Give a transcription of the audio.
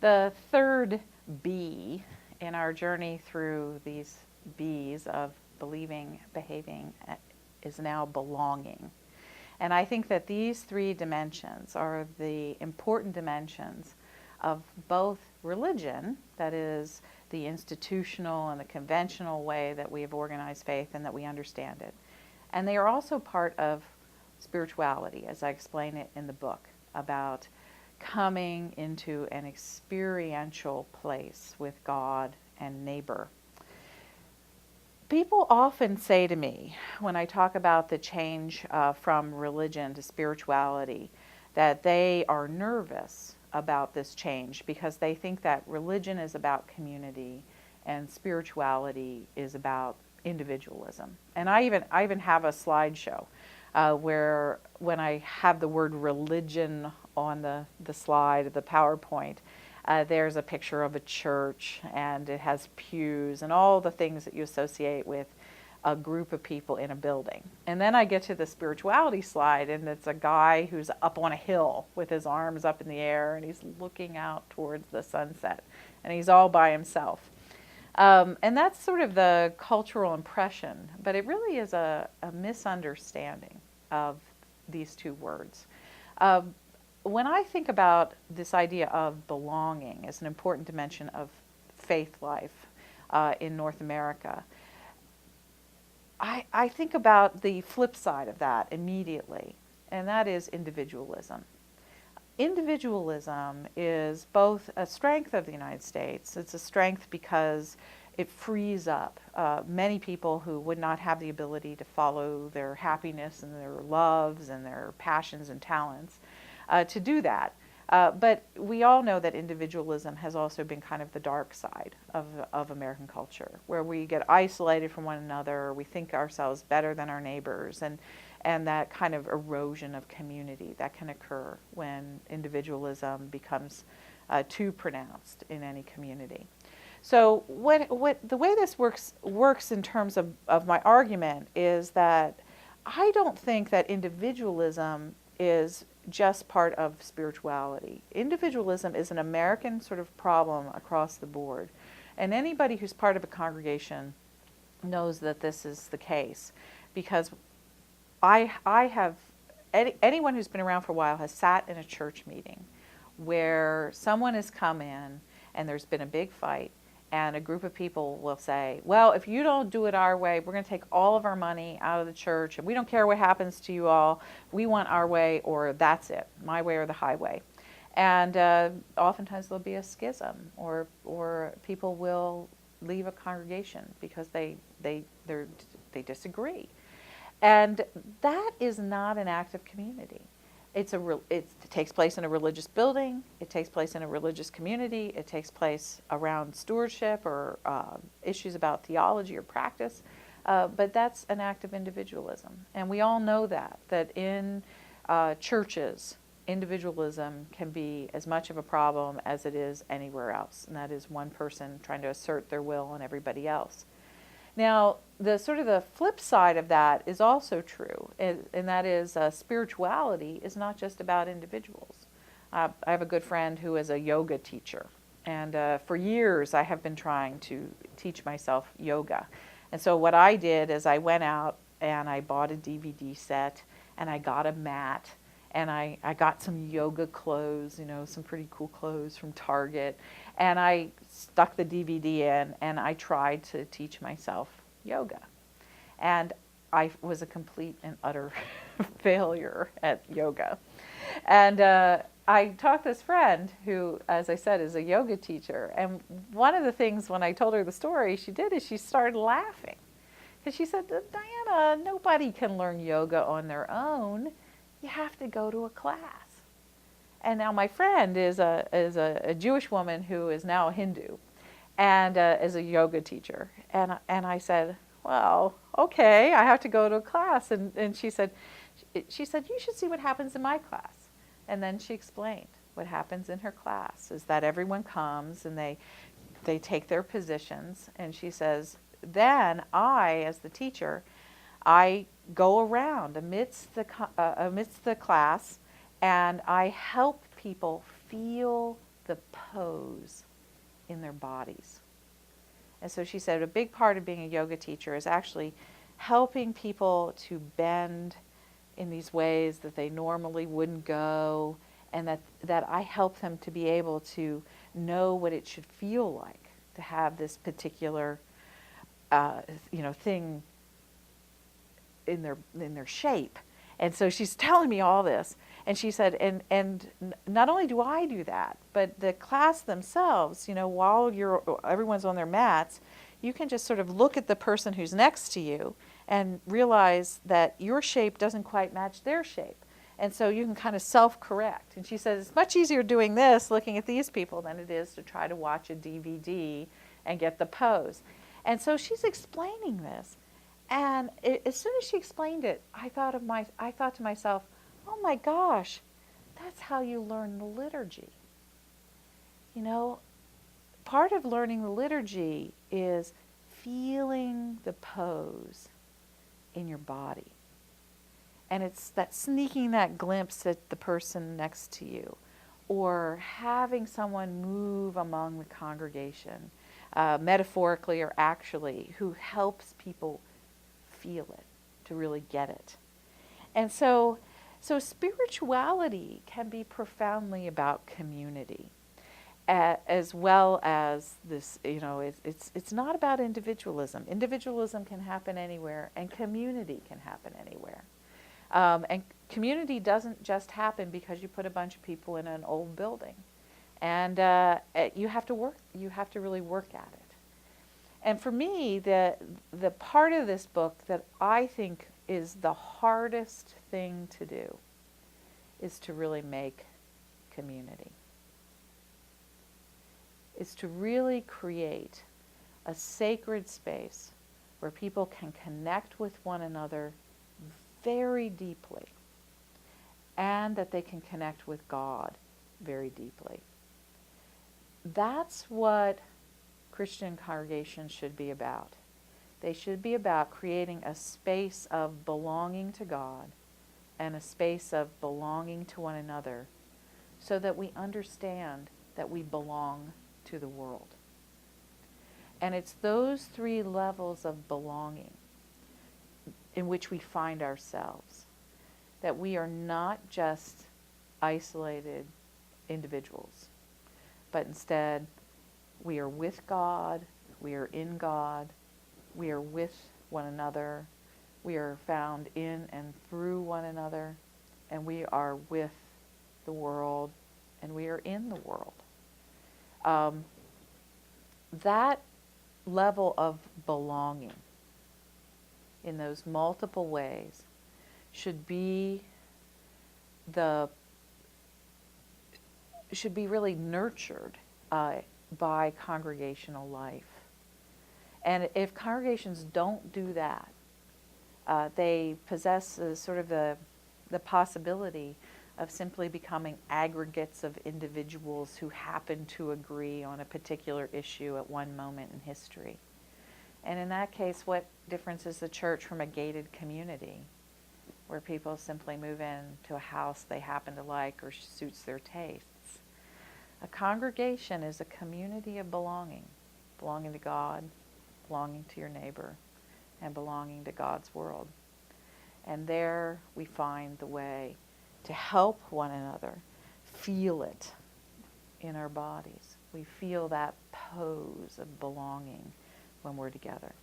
The third B in our journey through these B's of believing, behaving, is now belonging. And I think that these three dimensions are the important dimensions of both religion, that is, the institutional and the conventional way that we have organized faith and that we understand it. And they are also part of spirituality, as I explain it in the book, about coming into an experiential place with God and neighbor. People often say to me, when I talk about the change from religion to spirituality, that they are nervous about this change because they think that religion is about community and spirituality is about individualism. And I even have a slideshow where when I have the word religion on the slide of the PowerPoint, there's a picture of a church, and it has pews and all the things that you associate with a group of people in a building. And then I get to the spirituality slide, and it's a guy who's up on a hill with his arms up in the air, and he's looking out towards the sunset, and he's all by himself. And that's sort of the cultural impression, but it really is a misunderstanding of these two words. When I think about this idea of belonging as an important dimension of faith life in North America, I think about the flip side of that immediately, and that is individualism. Individualism is both a strength of the United States. It's a strength because it frees up many people who would not have the ability to follow their happiness and their loves and their passions and talents to do that. But we all know that individualism has also been kind of the dark side of American culture, where we get isolated from one another, we think ourselves better than our neighbors, and that kind of erosion of community that can occur when individualism becomes too pronounced in any community. So the way this works in terms of my argument is that I don't think that individualism is just part of spirituality. Individualism is an American sort of problem across the board. And anybody who's part of a congregation knows that this is the case, because I have, anyone who's been around for a while has sat in a church meeting where someone has come in and there's been a big fight, and a group of people will say, well, if you don't do it our way, we're going to take all of our money out of the church, and we don't care what happens to you all. We want our way, or that's it, my way or the highway. And oftentimes there'll be a schism, or people will leave a congregation because they disagree. And that is not an active community. It takes place in a religious building, it takes place in a religious community, it takes place around stewardship or issues about theology or practice, but that's an act of individualism. And we all know that in churches, individualism can be as much of a problem as it is anywhere else, and that is one person trying to assert their will on everybody else. Now, the flip side of that is also true, and that is spirituality is not just about individuals. I have a good friend who is a yoga teacher, and for years I have been trying to teach myself yoga. And so what I did is I went out and I bought a DVD set, and I got a mat, and I got some yoga clothes, some pretty cool clothes from Target, and I stuck the DVD in, and I tried to teach myself yoga. And I was a complete and utter failure at yoga. And I talked to this friend who, as I said, is a yoga teacher. And one of the things when I told her the story she did is she started laughing. Because she said, Diana, nobody can learn yoga on their own. You have to go to a class. And now my friend is a Jewish woman who is now a Hindu and is a yoga teacher. And I said, well, okay, I have to go to a class. And she said, you should see what happens in my class. And then she explained what happens in her class is that everyone comes and they take their positions. And she says, then I, as the teacher, I go around amidst the class, and I help people feel the pose in their bodies. And so she said a big part of being a yoga teacher is actually helping people to bend in these ways that they normally wouldn't go, and that I help them to be able to know what it should feel like to have this particular thing in their shape. And so she's telling me all this, and she said, and not only do I do that, but the class themselves, while everyone's on their mats, you can just sort of look at the person who's next to you and realize that your shape doesn't quite match their shape. And so you can kind of self-correct. And she says it's much easier doing this, looking at these people, than it is to try to watch a DVD and get the pose. And so she's explaining this. And as soon as she explained it, I thought to myself, oh my gosh, that's how you learn the liturgy. Part of learning the liturgy is feeling the pose in your body. And it's sneaking that glimpse at the person next to you, or having someone move among the congregation, metaphorically or actually, who helps people feel it, to really get it. And so spirituality can be profoundly about community, as well as this, it's not about individualism. Individualism can happen anywhere, and community can happen anywhere. And community doesn't just happen because you put a bunch of people in an old building. And you have to really work at it. And for me, the part of this book that I think is the hardest thing to do is to really make community. Is to really create a sacred space where people can connect with one another very deeply, and that they can connect with God very deeply. That's what Christian congregations should be about. They should be about creating a space of belonging to God and a space of belonging to one another, so that we understand that we belong to the world. And it's those three levels of belonging in which we find ourselves, that we are not just isolated individuals, but instead we are with God, we are in God, we are with one another, we are found in and through one another, and we are with the world, and we are in the world. That level of belonging in those multiple ways should be really nurtured by congregational life. And if congregations don't do that, they possess sort of the possibility of simply becoming aggregates of individuals who happen to agree on a particular issue at one moment in history. And in that case, what difference is the church from a gated community where people simply move into a house they happen to like or suits their tastes? A congregation is a community of belonging to God, belonging to your neighbor, and belonging to God's world. And there we find the way to help one another feel it in our bodies. We feel that pose of belonging when we're together.